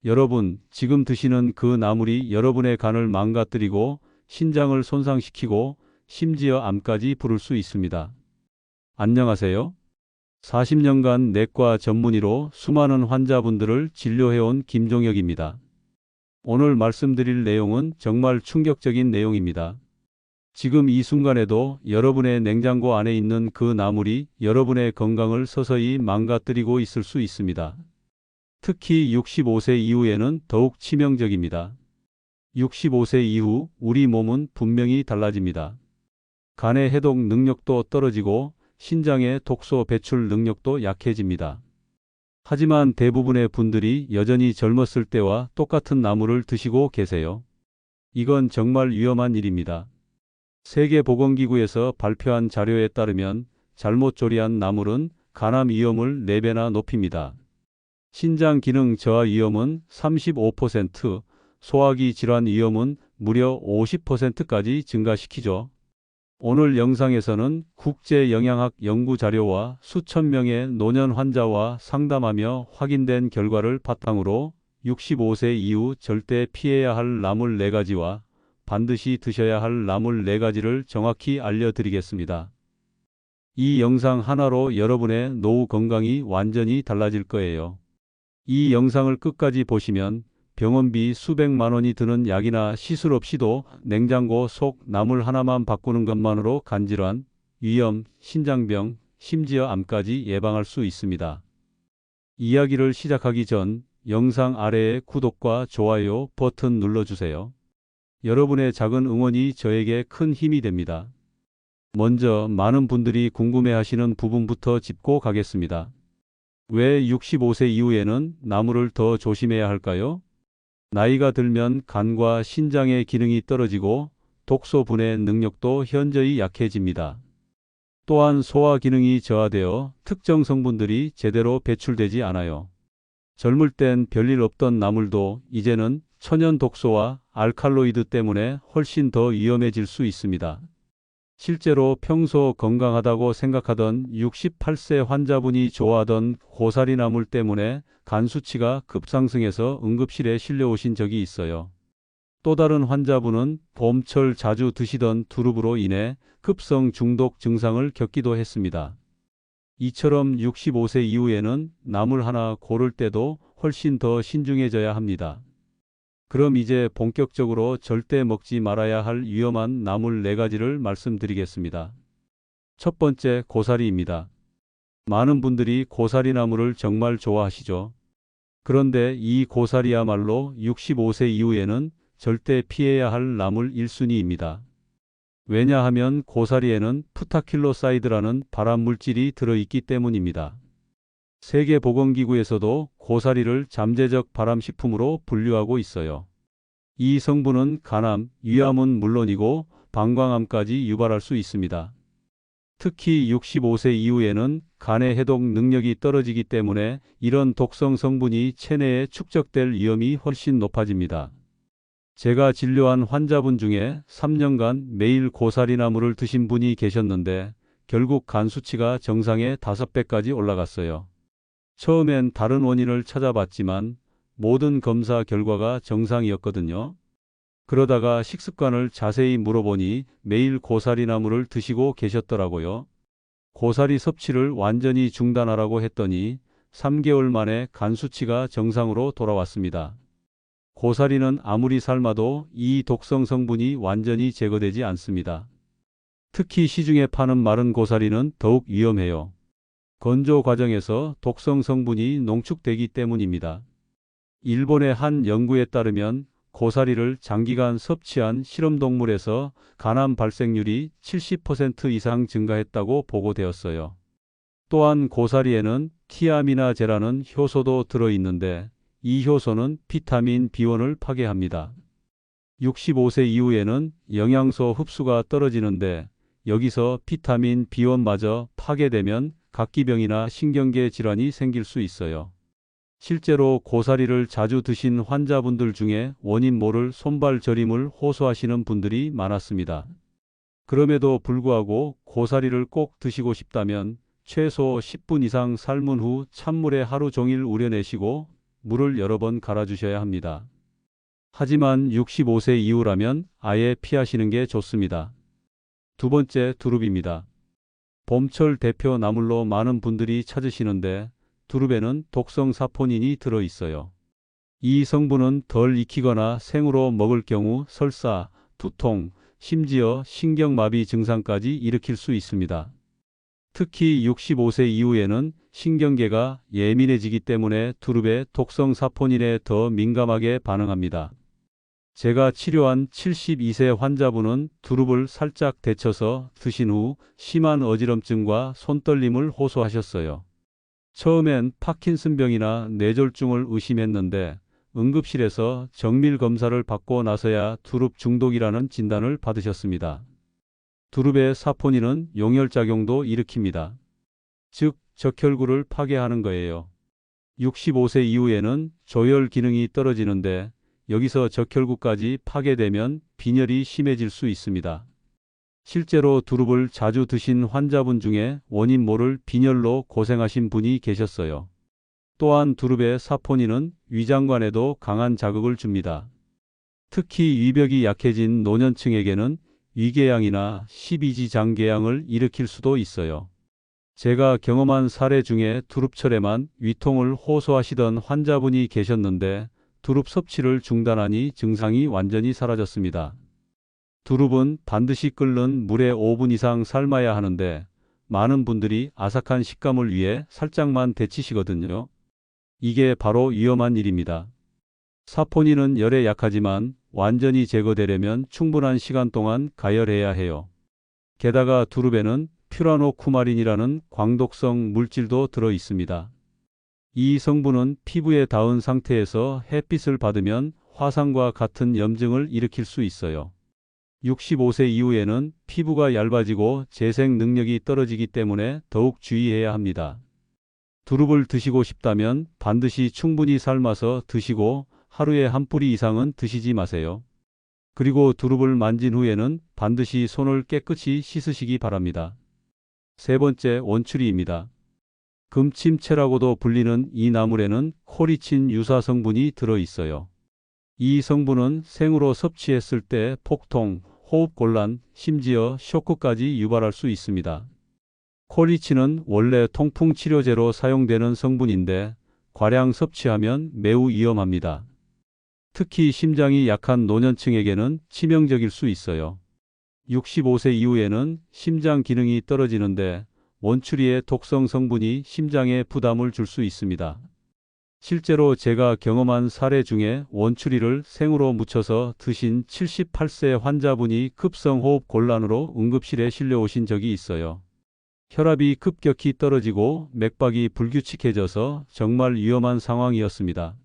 여러분, 지금 드시는 그 나물이 여러분의 간을 망가뜨리고 신장을 손상시키고 심지어 암까지 부를 수 있습니다. 안녕하세요. 40년간 내과 전문의로 수많은 환자분들을 진료해온 김종혁입니다. 오늘 말씀드릴 내용은 정말 충격적인 내용입니다. 지금 이 순간에도 여러분의 냉장고 안에 있는 그 나물이 여러분의 건강을 서서히 망가뜨리고 있을 수 있습니다. 특히 65세 이후에는 더욱 치명적입니다. 65세 이후 우리 몸은 분명히 달라집니다. 간의 해독 능력도 떨어지고 신장의 독소 배출 능력도 약해집니다. 하지만 대부분의 분들이 여전히 젊었을 때와 똑같은 나물을 드시고 계세요. 이건 정말 위험한 일입니다. 세계보건기구에서 발표한 자료에 따르면 잘못 조리한 나물은 간암 위험을 4배나 높입니다. 신장 기능 저하 위험은 35%, 소화기 질환 위험은 무려 50%까지 증가시키죠. 오늘 영상에서는 국제영양학 연구 자료와 수천 명의 노년 환자와 상담하며 확인된 결과를 바탕으로 65세 이후 절대 피해야 할 나물 4가지와 반드시 드셔야 할 나물 4가지를 정확히 알려드리겠습니다. 이 영상 하나로 여러분의 노후 건강이 완전히 달라질 거예요. 이 영상을 끝까지 보시면 병원비 수백만 원이 드는 약이나 시술 없이도 냉장고 속 나물 하나만 바꾸는 것만으로 간질환, 위염, 신장병, 심지어 암까지 예방할 수 있습니다. 이야기를 시작하기 전 영상 아래에 구독과 좋아요 버튼 눌러주세요. 여러분의 작은 응원이 저에게 큰 힘이 됩니다. 먼저 많은 분들이 궁금해하시는 부분부터 짚고 가겠습니다. 왜 65세 이후에는 나물을 더 조심해야 할까요? 나이가 들면 간과 신장의 기능이 떨어지고 독소 분해 능력도 현저히 약해집니다. 또한 소화 기능이 저하되어 특정 성분들이 제대로 배출되지 않아요. 젊을 땐 별일 없던 나물도 이제는 천연 독소와 알칼로이드 때문에 훨씬 더 위험해질 수 있습니다. 실제로 평소 건강하다고 생각하던 68세 환자분이 좋아하던 고사리 나물 때문에 간 수치가 급상승해서 응급실에 실려오신 적이 있어요. 또 다른 환자분은 봄철 자주 드시던 두릅으로 인해 급성 중독 증상을 겪기도 했습니다. 이처럼 65세 이후에는 나물 하나 고를 때도 훨씬 더 신중해져야 합니다. 그럼 이제 본격적으로 절대 먹지 말아야 할 위험한 나물 4가지를 말씀드리겠습니다. 첫 번째, 고사리입니다. 많은 분들이 고사리 나물을 정말 좋아하시죠. 그런데 이 고사리야말로 65세 이후에는 절대 피해야 할 나물 1순위입니다. 왜냐하면 고사리에는 프타킬로사이드라는 발암물질이 들어있기 때문입니다. 세계보건기구에서도 고사리를 잠재적 발암식품으로 분류하고 있어요. 이 성분은 간암, 위암은 물론이고 방광암까지 유발할 수 있습니다. 특히 65세 이후에는 간의 해독 능력이 떨어지기 때문에 이런 독성 성분이 체내에 축적될 위험이 훨씬 높아집니다. 제가 진료한 환자분 중에 3년간 매일 고사리 나물을 드신 분이 계셨는데 결국 간 수치가 정상의 5배까지 올라갔어요. 처음엔 다른 원인을 찾아봤지만 모든 검사 결과가 정상이었거든요. 그러다가 식습관을 자세히 물어보니 매일 고사리 나물을 드시고 계셨더라고요. 고사리 섭취를 완전히 중단하라고 했더니 3개월 만에 간 수치가 정상으로 돌아왔습니다. 고사리는 아무리 삶아도 이 독성 성분이 완전히 제거되지 않습니다. 특히 시중에 파는 마른 고사리는 더욱 위험해요. 건조 과정에서 독성 성분이 농축되기 때문입니다. 일본의 한 연구에 따르면 고사리를 장기간 섭취한 실험동물에서 간암 발생률이 70% 이상 증가했다고 보고되었어요. 또한 고사리에는 티아미나제라는 효소도 들어있는데 이 효소는 비타민 B1을 파괴합니다. 65세 이후에는 영양소 흡수가 떨어지는데 여기서 비타민 B1마저 파괴되면 각기병이나 신경계 질환이 생길 수 있어요. 실제로 고사리를 자주 드신 환자분들 중에 원인 모를 손발 저림을 호소하시는 분들이 많았습니다. 그럼에도 불구하고 고사리를 꼭 드시고 싶다면 최소 10분 이상 삶은 후 찬물에 하루 종일 우려내시고 물을 여러 번 갈아주셔야 합니다. 하지만 65세 이후라면 아예 피하시는 게 좋습니다. 두 번째, 두릅입니다. 봄철 대표 나물로 많은 분들이 찾으시는데 두릅에는 독성 사포닌이 들어 있어요. 이 성분은 덜 익히거나 생으로 먹을 경우 설사, 두통, 심지어 신경마비 증상까지 일으킬 수 있습니다. 특히 65세 이후에는 신경계가 예민해지기 때문에 두릅의 독성 사포닌에 더 민감하게 반응합니다. 제가 치료한 72세 환자분은 두릅을 살짝 데쳐서 드신 후 심한 어지럼증과 손떨림을 호소하셨어요. 처음엔 파킨슨병이나 뇌졸중을 의심했는데 응급실에서 정밀 검사를 받고 나서야 두릅 중독이라는 진단을 받으셨습니다. 두릅의 사포닌은 용혈작용도 일으킵니다. 즉, 적혈구를 파괴하는 거예요. 65세 이후에는 조혈 기능이 떨어지는데 여기서 적혈구까지 파괴되면 빈혈이 심해질 수 있습니다. 실제로 두릅을 자주 드신 환자분 중에 원인 모를 빈혈로 고생하신 분이 계셨어요. 또한 두릅의 사포닌은 위장관에도 강한 자극을 줍니다. 특히 위벽이 약해진 노년층에게는 위궤양이나 12지 장궤양을 일으킬 수도 있어요. 제가 경험한 사례 중에 두릅철에만 위통을 호소하시던 환자분이 계셨는데 두릅 섭취를 중단하니 증상이 완전히 사라졌습니다. 두릅은 반드시 끓는 물에 5분 이상 삶아야 하는데 많은 분들이 아삭한 식감을 위해 살짝만 데치시거든요. 이게 바로 위험한 일입니다. 사포닌은 열에 약하지만 완전히 제거되려면 충분한 시간 동안 가열해야 해요. 게다가 두릅에는 퓨라노쿠마린이라는 광독성 물질도 들어 있습니다. 이 성분은 피부에 닿은 상태에서 햇빛을 받으면 화상과 같은 염증을 일으킬 수 있어요. 65세 이후에는 피부가 얇아지고 재생 능력이 떨어지기 때문에 더욱 주의해야 합니다. 두릅을 드시고 싶다면 반드시 충분히 삶아서 드시고 하루에 한 뿌리 이상은 드시지 마세요. 그리고 두릅을 만진 후에는 반드시 손을 깨끗이 씻으시기 바랍니다. 세 번째, 원추리입니다. 금침채라고도 불리는 이 나물에는 코리친 유사 성분이 들어 있어요. 이 성분은 생으로 섭취했을 때 폭통, 호흡곤란, 심지어 쇼크까지 유발할 수 있습니다. 코리친은 원래 통풍 치료제로 사용되는 성분인데 과량 섭취하면 매우 위험합니다. 특히 심장이 약한 노년층에게는 치명적일 수 있어요. 65세 이후에는 심장 기능이 떨어지는데 원추리의 독성 성분이 심장에 부담을 줄 수 있습니다. 실제로 제가 경험한 사례 중에 원추리를 생으로 무쳐서 드신 78세 환자분이 급성호흡 곤란으로 응급실에 실려오신 적이 있어요. 혈압이 급격히 떨어지고 맥박이 불규칙해져서 정말 위험한 상황이었습니다.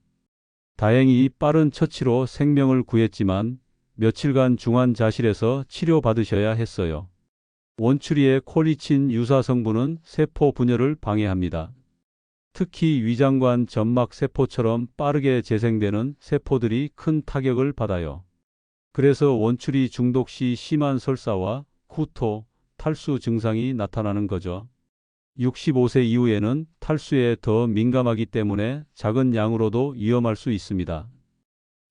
다행히 빠른 처치로 생명을 구했지만 며칠간 중환자실에서 치료받으셔야 했어요. 원추리의 코리친 유사 성분은 세포 분열을 방해합니다. 특히 위장관 점막 세포처럼 빠르게 재생되는 세포들이 큰 타격을 받아요. 그래서 원추리 중독 시 심한 설사와 구토, 탈수 증상이 나타나는 거죠. 65세 이후에는 탈수에 더 민감하기 때문에 작은 양으로도 위험할 수 있습니다.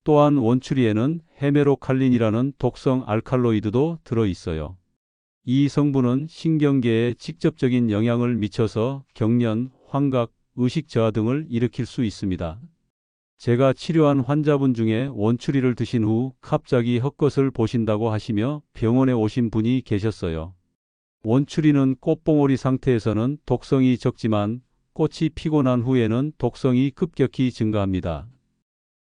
또한 원추리에는 헤메로칼린이라는 독성 알칼로이드도 들어 있어요. 이 성분은 신경계에 직접적인 영향을 미쳐서 경련, 환각, 의식 저하 등을 일으킬 수 있습니다. 제가 치료한 환자분 중에 원추리를 드신 후 갑자기 헛것을 보신다고 하시며 병원에 오신 분이 계셨어요. 원추리는 꽃봉오리 상태에서는 독성이 적지만 꽃이 피고 난 후에는 독성이 급격히 증가합니다.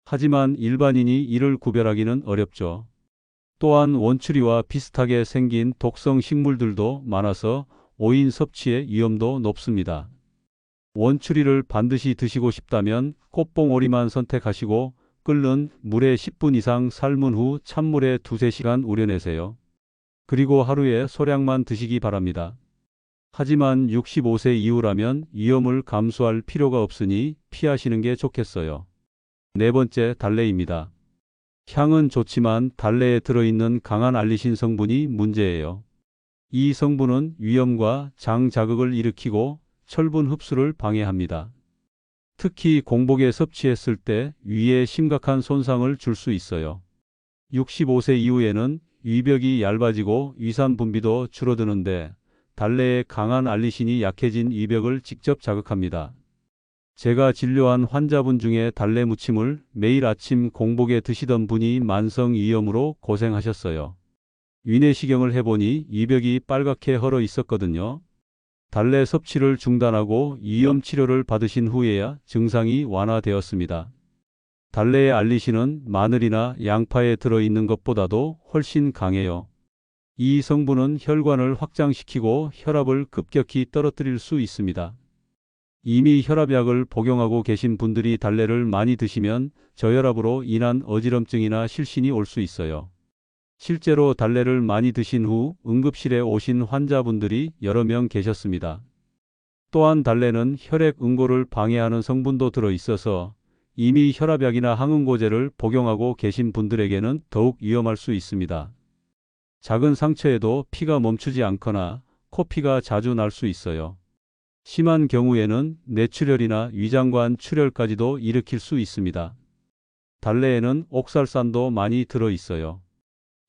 하지만 일반인이 이를 구별하기는 어렵죠. 또한 원추리와 비슷하게 생긴 독성 식물들도 많아서 오인 섭취의 위험도 높습니다. 원추리를 반드시 드시고 싶다면 꽃봉오리만 선택하시고 끓는 물에 10분 이상 삶은 후 찬물에 2~3시간 우려내세요. 그리고 하루에 소량만 드시기 바랍니다. 하지만 65세 이후라면 위험을 감수할 필요가 없으니 피하시는 게 좋겠어요. 네 번째, 달래입니다. 향은 좋지만 달래에 들어있는 강한 알리신 성분이 문제예요. 이 성분은 위염과 장 자극을 일으키고 철분 흡수를 방해합니다. 특히 공복에 섭취했을 때 위에 심각한 손상을 줄 수 있어요. 65세 이후에는 위벽이 얇아지고 위산 분비도 줄어드는데 달래의 강한 알리신이 약해진 위벽을 직접 자극합니다. 제가 진료한 환자분 중에 달래 무침을 매일 아침 공복에 드시던 분이 만성위염으로 고생하셨어요. 위내시경을 해보니 위벽이 빨갛게 헐어 있었거든요. 달래 섭취를 중단하고 위염 치료를 받으신 후에야 증상이 완화되었습니다. 달래의 알리신은 마늘이나 양파에 들어있는 것보다도 훨씬 강해요. 이 성분은 혈관을 확장시키고 혈압을 급격히 떨어뜨릴 수 있습니다. 이미 혈압약을 복용하고 계신 분들이 달래를 많이 드시면 저혈압으로 인한 어지럼증이나 실신이 올 수 있어요. 실제로 달래를 많이 드신 후 응급실에 오신 환자분들이 여러 명 계셨습니다. 또한 달래는 혈액 응고를 방해하는 성분도 들어 있어서 이미 혈압약이나 항응고제를 복용하고 계신 분들에게는 더욱 위험할 수 있습니다. 작은 상처에도 피가 멈추지 않거나 코피가 자주 날 수 있어요. 심한 경우에는 뇌출혈이나 위장관 출혈까지도 일으킬 수 있습니다. 달래에는 옥살산도 많이 들어 있어요.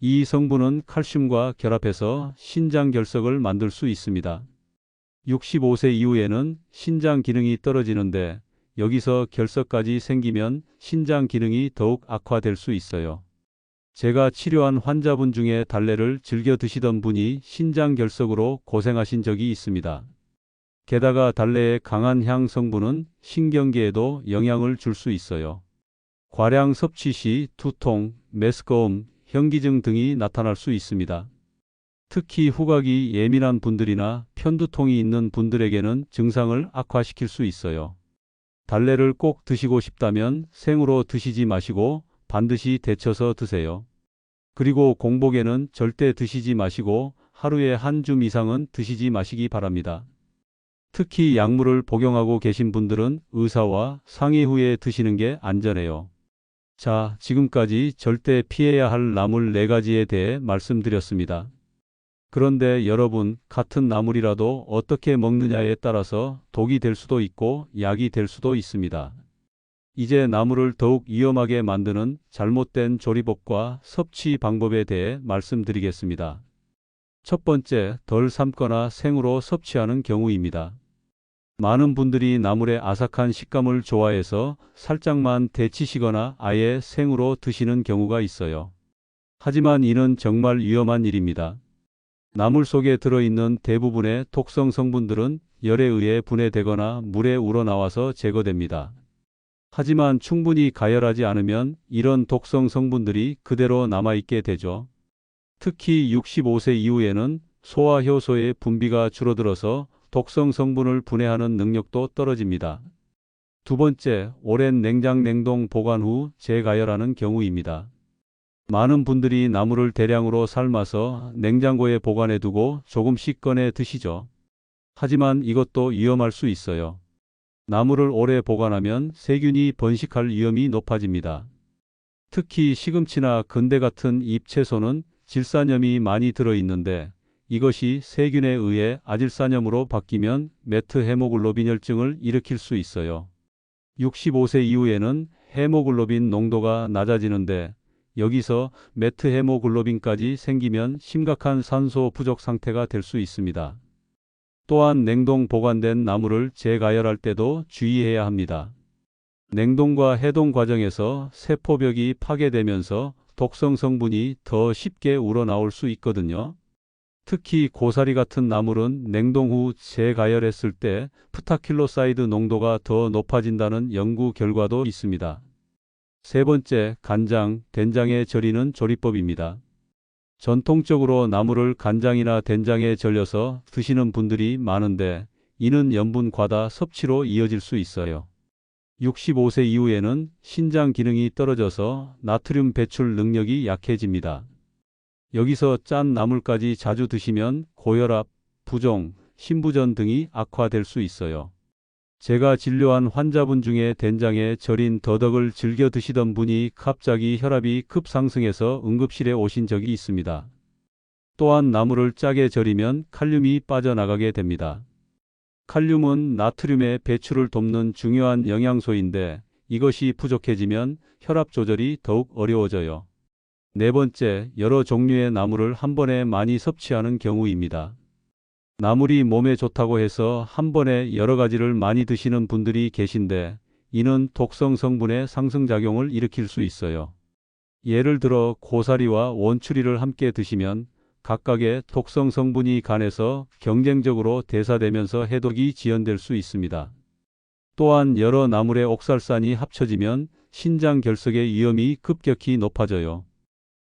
이 성분은 칼슘과 결합해서 신장 결석을 만들 수 있습니다. 65세 이후에는 신장 기능이 떨어지는데 여기서 결석까지 생기면 신장 기능이 더욱 악화될 수 있어요. 제가 치료한 환자분 중에 달래를 즐겨 드시던 분이 신장 결석으로 고생하신 적이 있습니다. 게다가 달래의 강한 향 성분은 신경계에도 영향을 줄 수 있어요. 과량 섭취 시 두통, 메스꺼움, 현기증 등이 나타날 수 있습니다. 특히 후각이 예민한 분들이나 편두통이 있는 분들에게는 증상을 악화시킬 수 있어요. 달래를 꼭 드시고 싶다면 생으로 드시지 마시고 반드시 데쳐서 드세요. 그리고 공복에는 절대 드시지 마시고 하루에 한 줌 이상은 드시지 마시기 바랍니다. 특히 약물을 복용하고 계신 분들은 의사와 상의 후에 드시는 게 안전해요. 자, 지금까지 절대 피해야 할 나물 4가지에 대해 말씀드렸습니다. 그런데 여러분, 같은 나물이라도 어떻게 먹느냐에 따라서 독이 될 수도 있고 약이 될 수도 있습니다. 이제 나물을 더욱 위험하게 만드는 잘못된 조리법과 섭취 방법에 대해 말씀드리겠습니다. 첫 번째, 덜 삶거나 생으로 섭취하는 경우입니다. 많은 분들이 나물의 아삭한 식감을 좋아해서 살짝만 데치시거나 아예 생으로 드시는 경우가 있어요. 하지만 이는 정말 위험한 일입니다. 나물 속에 들어있는 대부분의 독성 성분들은 열에 의해 분해되거나 물에 우러나와서 제거됩니다. 하지만 충분히 가열하지 않으면 이런 독성 성분들이 그대로 남아있게 되죠. 특히 65세 이후에는 소화효소의 분비가 줄어들어서 독성 성분을 분해하는 능력도 떨어집니다. 두 번째, 오랜 냉장 냉동 보관 후 재가열하는 경우입니다. 많은 분들이 나물을 대량으로 삶아서 냉장고에 보관해 두고 조금씩 꺼내 드시죠. 하지만 이것도 위험할 수 있어요. 나물을 오래 보관하면 세균이 번식할 위험이 높아집니다. 특히 시금치나 근대 같은 잎채소는 질산염이 많이 들어있는데 이것이 세균에 의해 아질산염으로 바뀌면 메트헤모글로빈혈증을 일으킬 수 있어요. 65세 이후에는 헤모글로빈 농도가 낮아지는데 여기서 메트헤모글로빈까지 생기면 심각한 산소 부족 상태가 될 수 있습니다. 또한 냉동 보관된 나물을 재가열할 때도 주의해야 합니다. 냉동과 해동 과정에서 세포벽이 파괴되면서 독성 성분이 더 쉽게 우러나올 수 있거든요. 특히 고사리 같은 나물은 냉동 후 재가열했을 때 프타킬로사이드 농도가 더 높아진다는 연구 결과도 있습니다. 세 번째, 간장, 된장에 절이는 조리법입니다. 전통적으로 나물을 간장이나 된장에 절여서 드시는 분들이 많은데 이는 염분 과다 섭취로 이어질 수 있어요. 65세 이후에는 신장 기능이 떨어져서 나트륨 배출 능력이 약해집니다. 여기서 짠 나물까지 자주 드시면 고혈압, 부종, 심부전 등이 악화될 수 있어요. 제가 진료한 환자분 중에 된장에 절인 더덕을 즐겨 드시던 분이 갑자기 혈압이 급상승해서 응급실에 오신 적이 있습니다. 또한 나물을 짜게 절이면 칼륨이 빠져나가게 됩니다. 칼륨은 나트륨의 배출을 돕는 중요한 영양소인데 이것이 부족해지면 혈압 조절이 더욱 어려워져요. 네 번째, 여러 종류의 나물을 한 번에 많이 섭취하는 경우입니다. 나물이 몸에 좋다고 해서 한 번에 여러 가지를 많이 드시는 분들이 계신데 이는 독성 성분의 상승작용을 일으킬 수 있어요. 예를 들어 고사리와 원추리를 함께 드시면 각각의 독성 성분이 간에서 경쟁적으로 대사되면서 해독이 지연될 수 있습니다. 또한 여러 나물의 옥살산이 합쳐지면 신장 결석의 위험이 급격히 높아져요.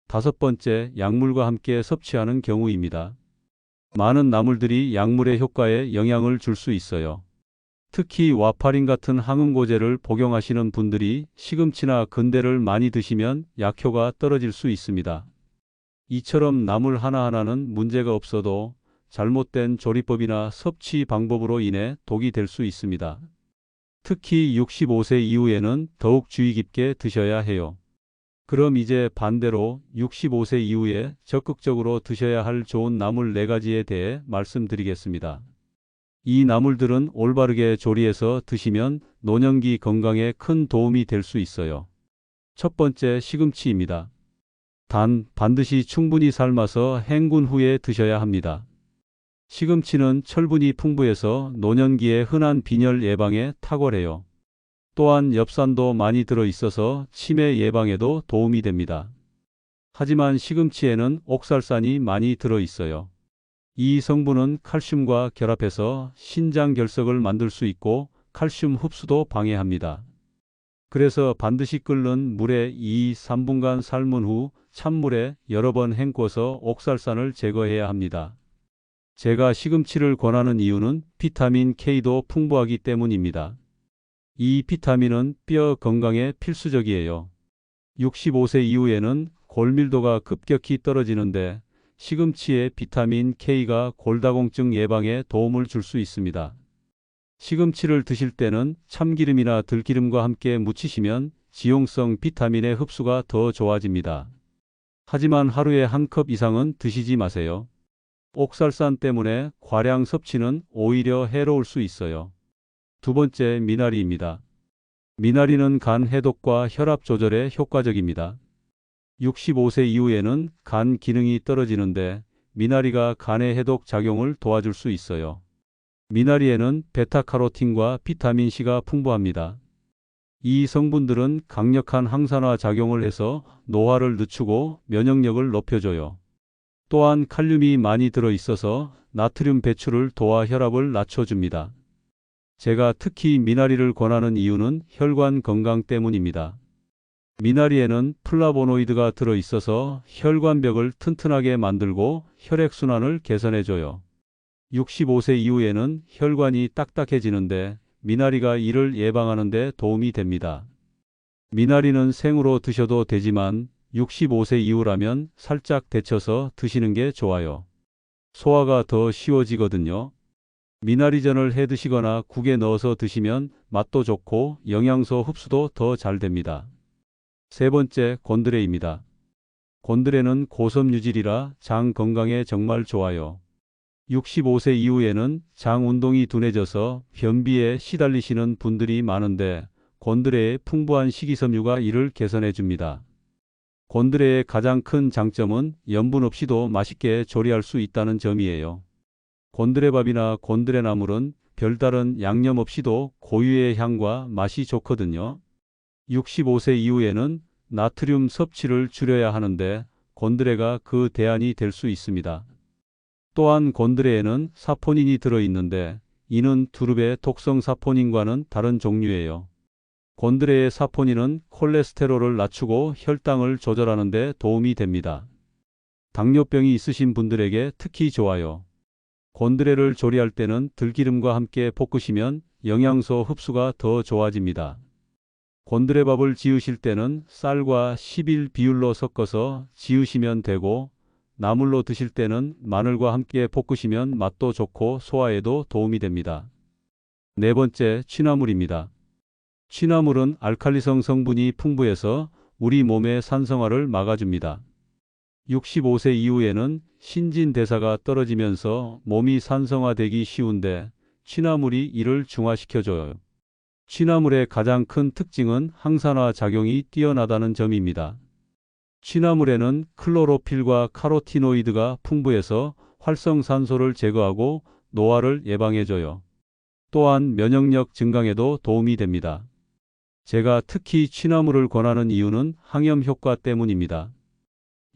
다섯 번째, 약물과 함께 섭취하는 경우입니다. 많은 나물들이 약물의 효과에 영향을 줄 수 있어요. 특히 와파린 같은 항응고제를 복용하시는 분들이 시금치나 근대를 많이 드시면 약효가 떨어질 수 있습니다. 이처럼 나물 하나하나는 문제가 없어도 잘못된 조리법이나 섭취 방법으로 인해 독이 될 수 있습니다. 특히 65세 이후에는 더욱 주의 깊게 드셔야 해요. 그럼 이제 반대로 65세 이후에 적극적으로 드셔야 할 좋은 나물 4가지에 대해 말씀드리겠습니다. 이 나물들은 올바르게 조리해서 드시면 노년기 건강에 큰 도움이 될 수 있어요. 첫 번째, 시금치입니다. 단, 반드시 충분히 삶아서 헹군 후에 드셔야 합니다. 시금치는 철분이 풍부해서 노년기에 흔한 빈혈 예방에 탁월해요. 또한 엽산도 많이 들어 있어서 치매 예방에도 도움이 됩니다. 하지만 시금치에는 옥살산이 많이 들어 있어요. 이 성분은 칼슘과 결합해서 신장 결석을 만들 수 있고 칼슘 흡수도 방해합니다. 그래서 반드시 끓는 물에 2-3분간 삶은 후 찬물에 여러 번 헹궈서 옥살산을 제거해야 합니다. 제가 시금치를 권하는 이유는 비타민 K도 풍부하기 때문입니다. 이 비타민은 뼈 건강에 필수적이에요. 65세 이후에는 골밀도가 급격히 떨어지는데 시금치의 비타민 K가 골다공증 예방에 도움을 줄 수 있습니다. 시금치를 드실 때는 참기름이나 들기름과 함께 무치시면 지용성 비타민의 흡수가 더 좋아집니다. 하지만 하루에 한 컵 이상은 드시지 마세요. 옥살산 때문에 과량 섭취는 오히려 해로울 수 있어요. 두 번째, 미나리입니다. 미나리는 간 해독과 혈압 조절에 효과적입니다. 65세 이후에는 간 기능이 떨어지는데 미나리가 간의 해독 작용을 도와줄 수 있어요. 미나리에는 베타카로틴과 비타민C가 풍부합니다. 이 성분들은 강력한 항산화 작용을 해서 노화를 늦추고 면역력을 높여줘요. 또한 칼륨이 많이 들어 있어서 나트륨 배출을 도와 혈압을 낮춰줍니다. 제가 특히 미나리를 권하는 이유는 혈관 건강 때문입니다. 미나리에는 플라보노이드가 들어 있어서 혈관벽을 튼튼하게 만들고 혈액순환을 개선해줘요. 65세 이후에는 혈관이 딱딱해지는데 미나리가 이를 예방하는 데 도움이 됩니다. 미나리는 생으로 드셔도 되지만 65세 이후라면 살짝 데쳐서 드시는 게 좋아요. 소화가 더 쉬워지거든요. 미나리전을 해 드시거나 국에 넣어서 드시면 맛도 좋고 영양소 흡수도 더 잘 됩니다. 세 번째, 곤드레입니다. 곤드레는 고섬 유질이라 장 건강에 정말 좋아요. 65세 이후에는 장 운동이 둔해져서 변비에 시달리시는 분들이 많은데 곤드레의 풍부한 식이섬유가 이를 개선해 줍니다. 곤드레의 가장 큰 장점은 염분 없이도 맛있게 조리할 수 있다는 점이에요. 곤드레밥이나 곤드레나물은 별다른 양념 없이도 고유의 향과 맛이 좋거든요. 65세 이후에는 나트륨 섭취를 줄여야 하는데 곤드레가 그 대안이 될 수 있습니다. 또한 곤드레에는 사포닌이 들어있는데 이는 두릅의 독성 사포닌과는 다른 종류예요. 곤드레의 사포닌은 콜레스테롤을 낮추고 혈당을 조절하는 데 도움이 됩니다. 당뇨병이 있으신 분들에게 특히 좋아요. 곤드레를 조리할 때는 들기름과 함께 볶으시면 영양소 흡수가 더 좋아집니다. 곤드레밥을 지으실 때는 쌀과 11 비율로 섞어서 지으시면 되고 나물로 드실 때는 마늘과 함께 볶으시면 맛도 좋고 소화에도 도움이 됩니다. 네 번째, 취나물입니다. 취나물은 알칼리성 성분이 풍부해서 우리 몸의 산성화를 막아줍니다. 65세 이후에는 신진대사가 떨어지면서 몸이 산성화되기 쉬운데 취나물이 이를 중화시켜줘요. 취나물의 가장 큰 특징은 항산화 작용이 뛰어나다는 점입니다. 취나물에는 클로로필과 카로티노이드가 풍부해서 활성산소를 제거하고 노화를 예방해줘요. 또한 면역력 증강에도 도움이 됩니다. 제가 특히 취나물을 권하는 이유는 항염 효과 때문입니다.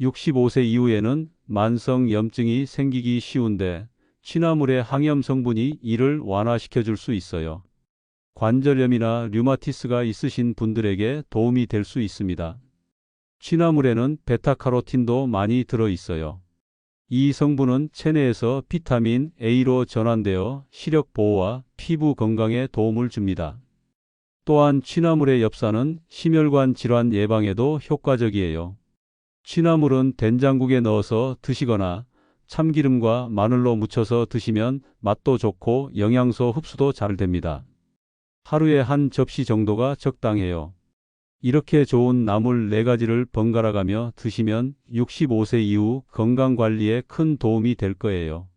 65세 이후에는 만성 염증이 생기기 쉬운데 취나물의 항염 성분이 이를 완화시켜줄 수 있어요. 관절염이나 류마티스가 있으신 분들에게 도움이 될 수 있습니다. 취나물에는 베타카로틴도 많이 들어 있어요. 이 성분은 체내에서 비타민 A로 전환되어 시력 보호와 피부 건강에 도움을 줍니다. 또한 취나물의 엽산은 심혈관 질환 예방에도 효과적이에요. 취나물은 된장국에 넣어서 드시거나 참기름과 마늘로 무쳐서 드시면 맛도 좋고 영양소 흡수도 잘 됩니다. 하루에 한 접시 정도가 적당해요. 이렇게 좋은 나물 4가지를 번갈아 가며 드시면 65세 이후 건강관리에 큰 도움이 될 거예요.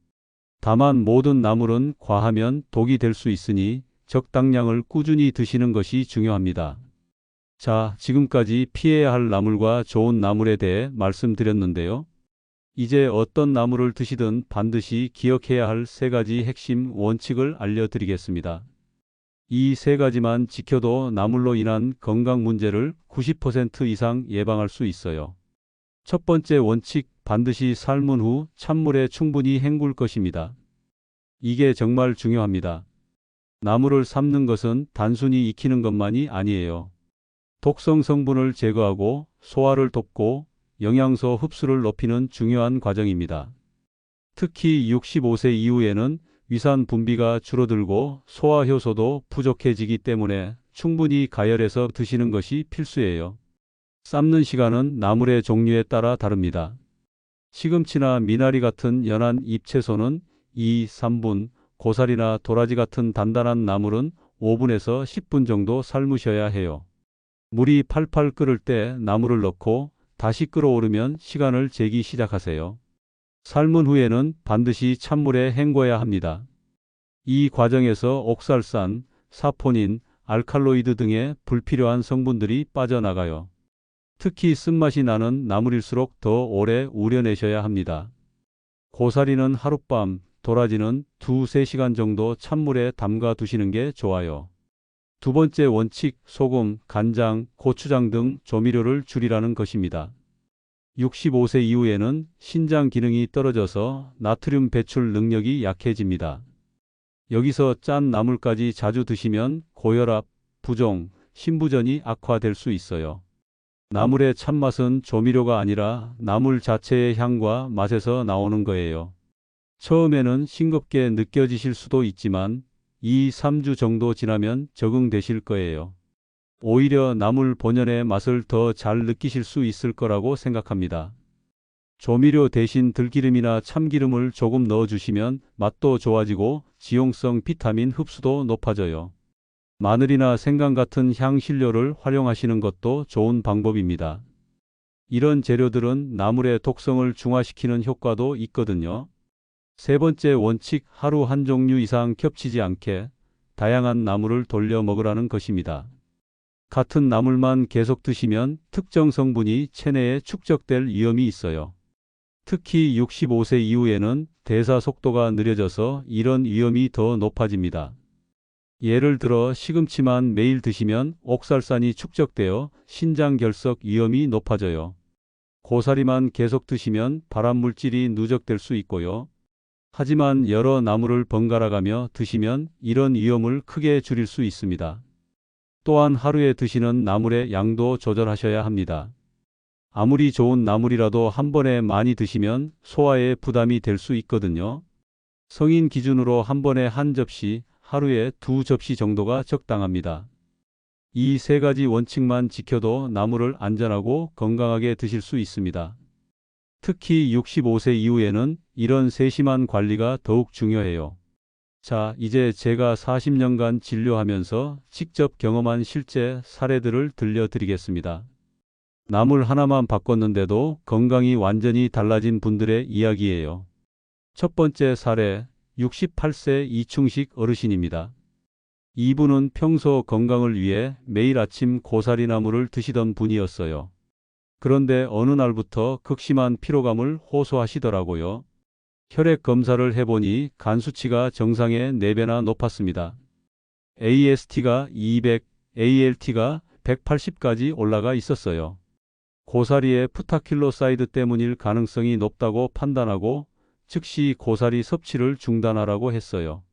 다만 모든 나물은 과하면 독이 될 수 있으니 적당량을 꾸준히 드시는 것이 중요합니다. 자, 지금까지 피해야 할 나물과 좋은 나물에 대해 말씀드렸는데요. 이제 어떤 나물을 드시든 반드시 기억해야 할 3가지 핵심 원칙을 알려드리겠습니다. 이 3가지만 지켜도 나물로 인한 건강 문제를 90% 이상 예방할 수 있어요. 첫 번째 원칙, 반드시 삶은 후 찬물에 충분히 헹굴 것입니다. 이게 정말 중요합니다. 나물을 삶는 것은 단순히 익히는 것만이 아니에요. 독성 성분을 제거하고 소화를 돕고 영양소 흡수를 높이는 중요한 과정입니다. 특히 65세 이후에는 위산 분비가 줄어들고 소화 효소도 부족해지기 때문에 충분히 가열해서 드시는 것이 필수예요. 삶는 시간은 나물의 종류에 따라 다릅니다. 시금치나 미나리 같은 연한 잎채소는 2~3분, 고사리나 도라지 같은 단단한 나물은 5분에서 10분 정도 삶으셔야 해요. 물이 팔팔 끓을 때 나물을 넣고 다시 끓어오르면 시간을 재기 시작하세요. 삶은 후에는 반드시 찬물에 헹궈야 합니다. 이 과정에서 옥살산, 사포닌, 알칼로이드 등의 불필요한 성분들이 빠져나가요. 특히 쓴맛이 나는 나물일수록 더 오래 우려내셔야 합니다. 고사리는 하룻밤, 도라지는 2~3시간 정도 찬물에 담가 두시는 게 좋아요. 두 번째 원칙, 소금, 간장, 고추장 등 조미료를 줄이라는 것입니다. 65세 이후에는 신장 기능이 떨어져서 나트륨 배출 능력이 약해집니다. 여기서 짠 나물까지 자주 드시면 고혈압, 부종, 신부전이 악화될 수 있어요. 나물의 참맛은 조미료가 아니라 나물 자체의 향과 맛에서 나오는 거예요. 처음에는 싱겁게 느껴지실 수도 있지만 2~3주 정도 지나면 적응되실 거예요. 오히려 나물 본연의 맛을 더 잘 느끼실 수 있을 거라고 생각합니다. 조미료 대신 들기름이나 참기름을 조금 넣어주시면 맛도 좋아지고 지용성 비타민 흡수도 높아져요. 마늘이나 생강 같은 향신료를 활용하시는 것도 좋은 방법입니다. 이런 재료들은 나물의 독성을 중화시키는 효과도 있거든요. 세 번째 원칙, 하루 한 종류 이상 겹치지 않게 다양한 나물을 돌려 먹으라는 것입니다. 같은 나물만 계속 드시면 특정 성분이 체내에 축적될 위험이 있어요. 특히 65세 이후에는 대사 속도가 느려져서 이런 위험이 더 높아집니다. 예를 들어 시금치만 매일 드시면 옥살산이 축적되어 신장결석 위험이 높아져요. 고사리만 계속 드시면 발암물질이 누적될 수 있고요. 하지만 여러 나물을 번갈아 가며 드시면 이런 위험을 크게 줄일 수 있습니다. 또한 하루에 드시는 나물의 양도 조절하셔야 합니다. 아무리 좋은 나물이라도 한 번에 많이 드시면 소화에 부담이 될 수 있거든요. 성인 기준으로 한 번에 한 접시, 하루에 2접시 정도가 적당합니다. 이 3가지 원칙만 지켜도 나물을 안전하고 건강하게 드실 수 있습니다. 특히 65세 이후에는 이런 세심한 관리가 더욱 중요해요. 자, 이제 제가 40년간 진료하면서 직접 경험한 실제 사례들을 들려드리겠습니다. 나물 하나만 바꿨는데도 건강이 완전히 달라진 분들의 이야기예요. 첫 번째 사례, 68세 이충식 어르신입니다. 이분은 평소 건강을 위해 매일 아침 고사리나물을 드시던 분이었어요. 그런데 어느 날부터 극심한 피로감을 호소하시더라고요. 혈액 검사를 해보니 간 수치가 정상의 4배나 높았습니다. AST가 200, ALT가 180까지 올라가 있었어요. 고사리의 프타킬로사이드 때문일 가능성이 높다고 판단하고 즉시 고사리 섭취를 중단하라고 했어요.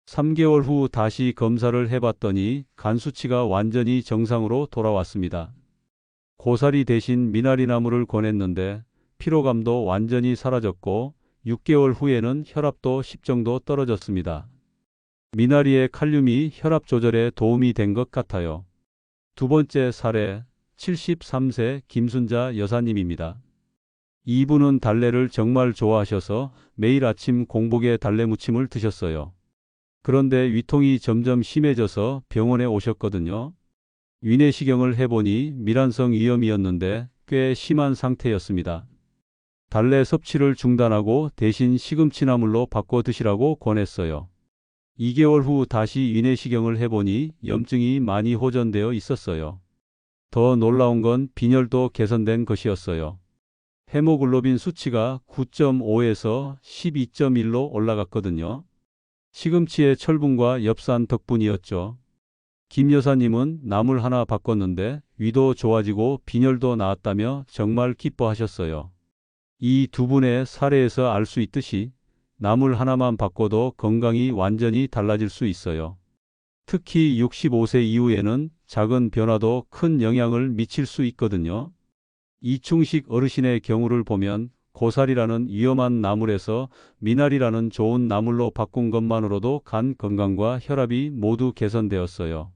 3개월 후 다시 검사를 해봤더니 간 수치가 완전히 정상으로 돌아왔습니다. 고사리 대신 미나리나물을 권했는데 피로감도 완전히 사라졌고 6개월 후에는 혈압도 10 정도 떨어졌습니다. 미나리의 칼륨이 혈압 조절에 도움이 된 것 같아요. 두 번째 사례, 73세 김순자 여사님입니다. 이분은 달래를 정말 좋아하셔서 매일 아침 공복에 달래 무침을 드셨어요. 그런데 위통이 점점 심해져서 병원에 오셨거든요. 위내시경을 해보니 밀환성 위염이었는데 꽤 심한 상태였습니다. 달래 섭취를 중단하고 대신 시금치나물로 바꿔 드시라고 권했어요. 2개월 후 다시 위내시경을 해보니 염증이 많이 호전되어 있었어요. 더 놀라운 건 빈혈도 개선된 것이었어요. 헤모글로빈 수치가 9.5에서 12.1로 올라갔거든요. 시금치의 철분과 엽산 덕분이었죠. 김 여사님은 나물 하나 바꿨는데 위도 좋아지고 빈혈도 나았다며 정말 기뻐하셨어요. 이 두 분의 사례에서 알 수 있듯이 나물 하나만 바꿔도 건강이 완전히 달라질 수 있어요. 특히 65세 이후에는 작은 변화도 큰 영향을 미칠 수 있거든요. 이충식 어르신의 경우를 보면 고사리라는 위험한 나물에서 미나리라는 좋은 나물로 바꾼 것만으로도 간 건강과 혈압이 모두 개선되었어요.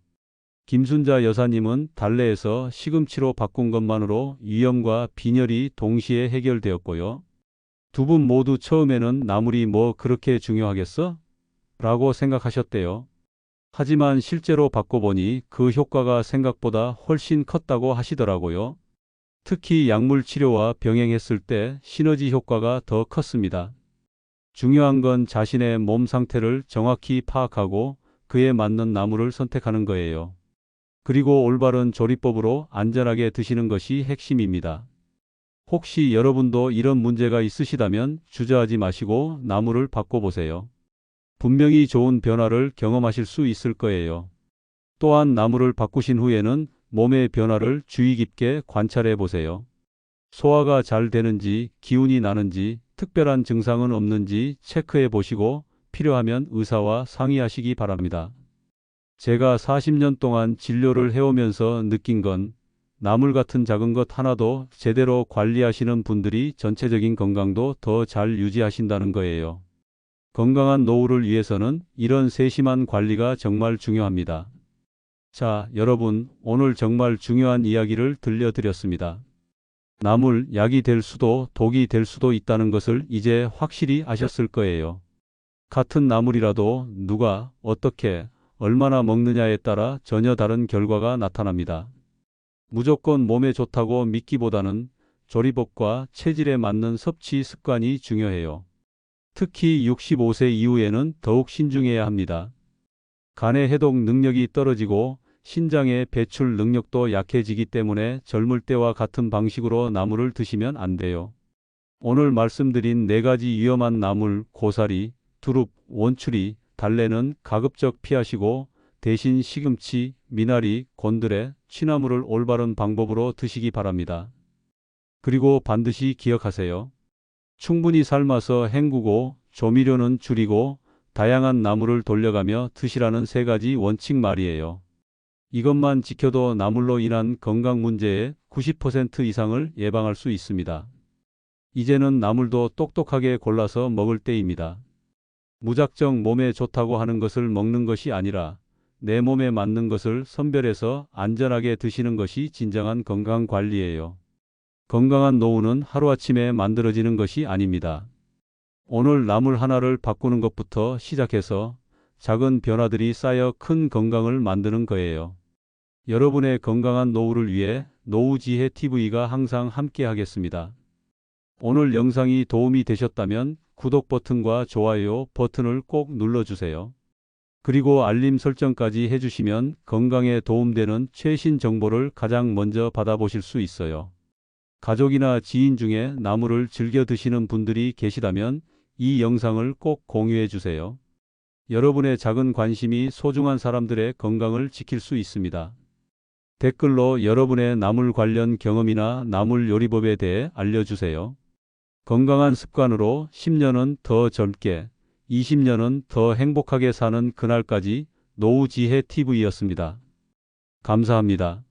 김순자 여사님은 달래에서 시금치로 바꾼 것만으로 위염과 빈혈이 동시에 해결되었고요. 두 분 모두 처음에는 나물이 뭐 그렇게 중요하겠어? 라고 생각하셨대요. 하지만 실제로 바꿔보니 그 효과가 생각보다 훨씬 컸다고 하시더라고요. 특히 약물 치료와 병행했을 때 시너지 효과가 더 컸습니다. 중요한 건 자신의 몸 상태를 정확히 파악하고 그에 맞는 나물을 선택하는 거예요. 그리고 올바른 조리법으로 안전하게 드시는 것이 핵심입니다. 혹시 여러분도 이런 문제가 있으시다면 주저하지 마시고 나물을 바꿔보세요. 분명히 좋은 변화를 경험하실 수 있을 거예요. 또한 나물을 바꾸신 후에는 몸의 변화를 주의 깊게 관찰해 보세요. 소화가 잘 되는지, 기운이 나는지, 특별한 증상은 없는지 체크해 보시고 필요하면 의사와 상의하시기 바랍니다. 제가 40년 동안 진료를 해오면서 느낀 건 나물 같은 작은 것 하나도 제대로 관리하시는 분들이 전체적인 건강도 더 잘 유지하신다는 거예요. 건강한 노후를 위해서는 이런 세심한 관리가 정말 중요합니다. 자, 여러분, 오늘 정말 중요한 이야기를 들려드렸습니다. 나물, 약이 될 수도 독이 될 수도 있다는 것을 이제 확실히 아셨을 거예요. 같은 나물이라도 누가, 어떻게, 얼마나 먹느냐에 따라 전혀 다른 결과가 나타납니다. 무조건 몸에 좋다고 믿기보다는 조리법과 체질에 맞는 섭취 습관이 중요해요. 특히 65세 이후에는 더욱 신중해야 합니다. 간의 해독 능력이 떨어지고 신장의 배출 능력도 약해지기 때문에 젊을 때와 같은 방식으로 나물을 드시면 안 돼요. 오늘 말씀드린 4가지 위험한 나물, 고사리, 두릅, 원추리, 달래는 가급적 피하시고 대신 시금치, 미나리, 곤드레, 취나물을 올바른 방법으로 드시기 바랍니다. 그리고 반드시 기억하세요. 충분히 삶아서 헹구고 조미료는 줄이고 다양한 나물을 돌려가며 드시라는 3가지 원칙 말이에요. 이것만 지켜도 나물로 인한 건강 문제의 90% 이상을 예방할 수 있습니다. 이제는 나물도 똑똑하게 골라서 먹을 때입니다. 무작정 몸에 좋다고 하는 것을 먹는 것이 아니라 내 몸에 맞는 것을 선별해서 안전하게 드시는 것이 진정한 건강 관리예요. 건강한 노후는 하루아침에 만들어지는 것이 아닙니다. 오늘 나물 하나를 바꾸는 것부터 시작해서 작은 변화들이 쌓여 큰 건강을 만드는 거예요. 여러분의 건강한 노후를 위해 노후지혜TV가 항상 함께 하겠습니다. 오늘 영상이 도움이 되셨다면 구독 버튼과 좋아요 버튼을 꼭 눌러주세요. 그리고 알림 설정까지 해주시면 건강에 도움되는 최신 정보를 가장 먼저 받아보실 수 있어요. 가족이나 지인 중에 나물을 즐겨 드시는 분들이 계시다면 이 영상을 꼭 공유해 주세요. 여러분의 작은 관심이 소중한 사람들의 건강을 지킬 수 있습니다. 댓글로 여러분의 나물 관련 경험이나 나물 요리법에 대해 알려주세요. 건강한 습관으로 10년은 더 젊게, 20년은 더 행복하게 사는 그날까지 노후지혜 TV였습니다. 감사합니다.